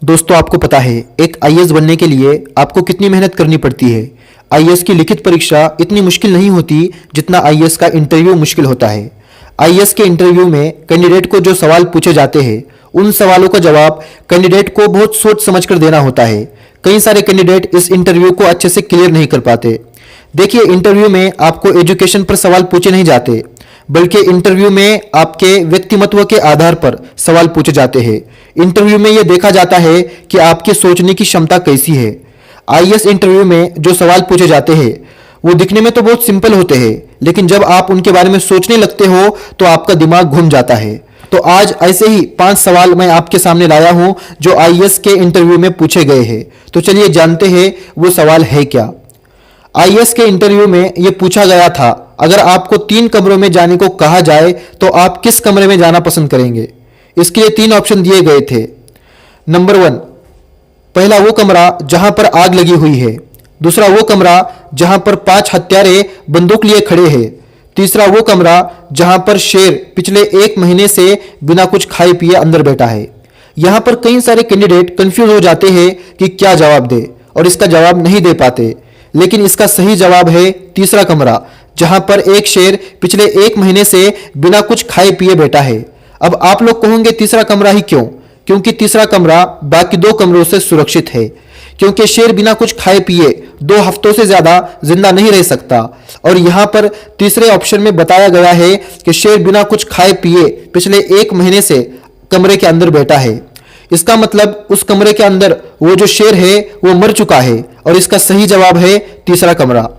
दोस्तों आपको पता है एक आईएएस बनने के लिए आपको कितनी मेहनत करनी पड़ती है। आईएएस की लिखित परीक्षा इतनी मुश्किल नहीं होती जितना आईएएस का इंटरव्यू मुश्किल होता है। आईएएस के इंटरव्यू में कैंडिडेट को जो सवाल पूछे जाते हैं उन सवालों का जवाब कैंडिडेट को बहुत सोच समझ कर देना होता है। कई सारे कैंडिडेट इस इंटरव्यू को अच्छे से क्लियर नहीं कर पाते। देखिए, इंटरव्यू में आपको एजुकेशन पर सवाल पूछे नहीं जाते, बल्कि इंटरव्यू में आपके व्यक्तिमत्व के आधार पर सवाल पूछे जाते हैं। इंटरव्यू में यह देखा जाता है कि आपकी सोचने की क्षमता कैसी है। आईएएस इंटरव्यू में जो सवाल पूछे जाते हैं वो दिखने में तो बहुत सिंपल होते हैं, लेकिन जब आप उनके बारे में सोचने लगते हो तो आपका दिमाग घूम जाता है। तो आज ऐसे ही 5 सवाल मैं आपके सामने लाया हूं जो आईएएस के इंटरव्यू में पूछे गए हैं। तो चलिए जानते हैं वो सवाल है क्या। आईएएस के इंटरव्यू में यह पूछा गया था, अगर आपको 3 कमरों में जाने को कहा जाए तो आप किस कमरे में जाना पसंद करेंगे। इसके लिए 3 ऑप्शन दिए गए थे। नंबर 1, पहला वो कमरा जहां पर आग लगी हुई है। दूसरा वो कमरा जहां पर 5 हत्यारे बंदूक लिए खड़े हैं। तीसरा वो कमरा जहां पर शेर पिछले 1 महीने से बिना कुछ खाए पिए अंदर बैठा है। यहां पर कई सारे कैंडिडेट कंफ्यूज हो जाते हैं कि क्या जवाब दे और इसका जवाब नहीं दे पाते, लेकिन इसका सही जवाब है तीसरा कमरा जहां पर एक शेर पिछले 1 महीने से बिना कुछ खाए पिए बैठा है। अब आप लोग कहोगे तीसरा कमरा ही क्यों? क्योंकि तीसरा कमरा बाकी 2 कमरों से सुरक्षित है, क्योंकि शेर बिना कुछ खाए पिए 2 हफ्तों से ज्यादा जिंदा नहीं रह सकता। और यहां पर तीसरे ऑप्शन में बताया गया है कि शेर बिना कुछ खाए पिए पिछले 1 महीने से कमरे के अंदर बैठा है। इसका मतलब उस कमरे के अंदर वो जो शेर है वो मर चुका है, और इसका सही जवाब है तीसरा कमरा।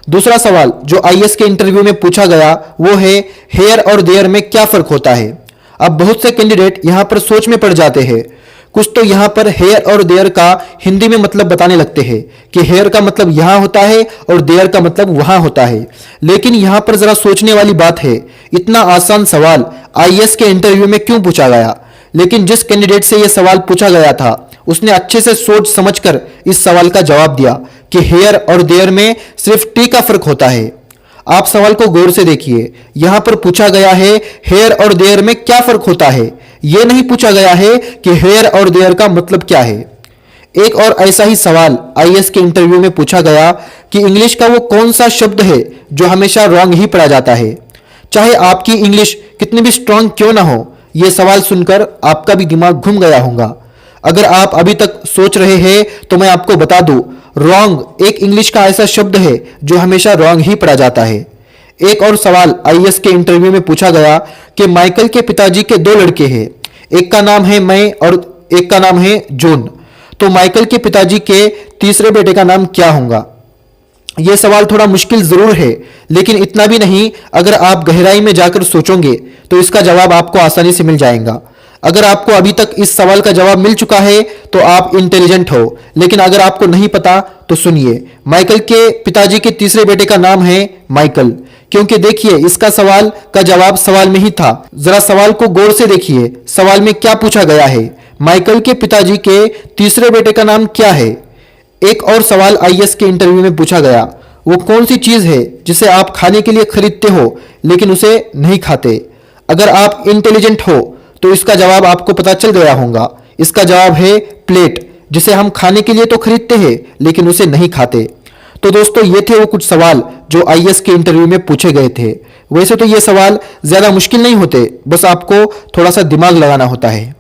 दूसरा सवाल जो आईएएस के इंटरव्यू में पूछा गया वो है हेयर और देयर में क्या फर्क होता है। अब बहुत से कैंडिडेट यहां पर सोच में पड़ जाते हैं। कुछ तो यहां पर हेयर और देयर का हिंदी में मतलब बताने लगते हैं कि हेयर का मतलब यहां होता है और देयर का मतलब वहां होता है। लेकिन यहां पर जरा सोचने वाली बात है, इतना आसान सवाल आईएएस के इंटरव्यू में क्यों पूछा गया? लेकिन जिस कैंडिडेट से यह सवाल पूछा गया था उसने अच्छे से सोच समझकर इस सवाल का जवाब दिया कि हेयर और देयर में सिर्फ टी का फर्क होता है। आप सवाल को गौर से देखिए, यहां पर पूछा गया है हेयर और देयर में क्या फर्क होता है। यह नहीं पूछा गया है कि हेयर और देयर का मतलब क्या है। एक और ऐसा ही सवाल आईएएस के इंटरव्यू में पूछा गया कि इंग्लिश का वो कौन सा शब्द है जो हमेशा रॉन्ग ही पढ़ा जाता है। चाहे आपकी इंग्लिश कितनी भी स्ट्रांग क्यों ना हो, यह सवाल सुनकर आपका भी दिमाग घूम गया होगा। अगर आप अभी तक सोच रहे हैं तो मैं आपको बता दूं, रॉन्ग एक इंग्लिश का ऐसा शब्द है जो हमेशा रॉन्ग ही पढ़ा जाता है। एक और सवाल आईएएस के इंटरव्यू में पूछा गया कि माइकल के पिताजी के 2 लड़के हैं, एक का नाम है मई और एक का नाम है जॉन। तो माइकल के पिताजी के तीसरे बेटे का नाम क्या होगा? यह सवाल थोड़ा मुश्किल जरूर है, लेकिन इतना भी नहीं। अगर आप गहराई में जाकर सोचोगे तो इसका जवाब आपको आसानी से मिल जाएगा। अगर आपको अभी तक इस सवाल का जवाब मिल चुका है तो आप इंटेलिजेंट हो, लेकिन अगर आपको नहीं पता तो सुनिए। माइकल के पिताजी के तीसरे बेटे का नाम है माइकल, क्योंकि देखिए इसका सवाल का जवाब सवाल में ही था। जरा सवाल को गौर से देखिए, सवाल में क्या पूछा गया है, माइकल के पिताजी के तीसरे बेटे का नाम क्या है। एक और सवाल आईएएस के इंटरव्यू में पूछा गया, वो कौन सी चीज है जिसे आप खाने के लिए खरीदते हो लेकिन उसे नहीं खाते। अगर आप इंटेलिजेंट हो तो इसका जवाब आपको पता चल गया होगा। इसका जवाब है प्लेट, जिसे हम खाने के लिए तो खरीदते हैं लेकिन उसे नहीं खाते। तो दोस्तों ये थे वो कुछ सवाल जो आईएएस के इंटरव्यू में पूछे गए थे। वैसे तो ये सवाल ज्यादा मुश्किल नहीं होते, बस आपको थोड़ा सा दिमाग लगाना होता है।